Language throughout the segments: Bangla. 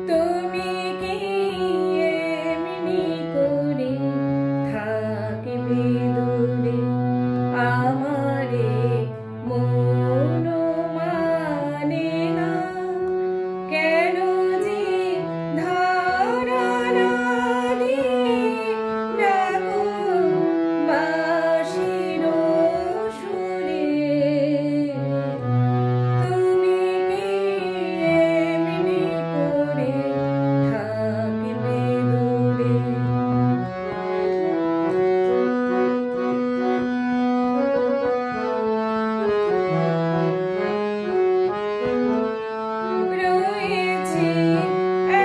তুমি কি এমনি করে থাকবে দূরে আমারে মন মানে না কেন যে ধরা না দিয়ে ডাকো বাঁশির সুরে তুমি কি এমনি করে থাকবে দূরে রয়েছে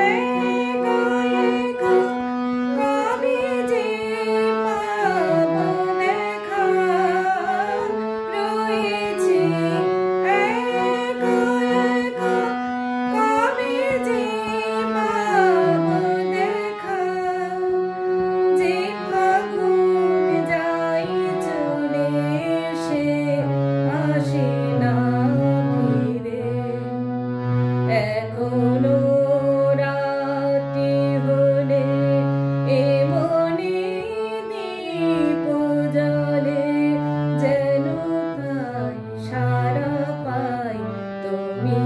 একা একা কবে যে পাবো দেখা রয়েছে একা একা কবে যে পাবো দেখা যে ফাগুন যাই চলে সে আসে না ফিরে এখনো রাতি হলে এ মনে দীপ জ্বলে যেন পাই সারা পাই তুমি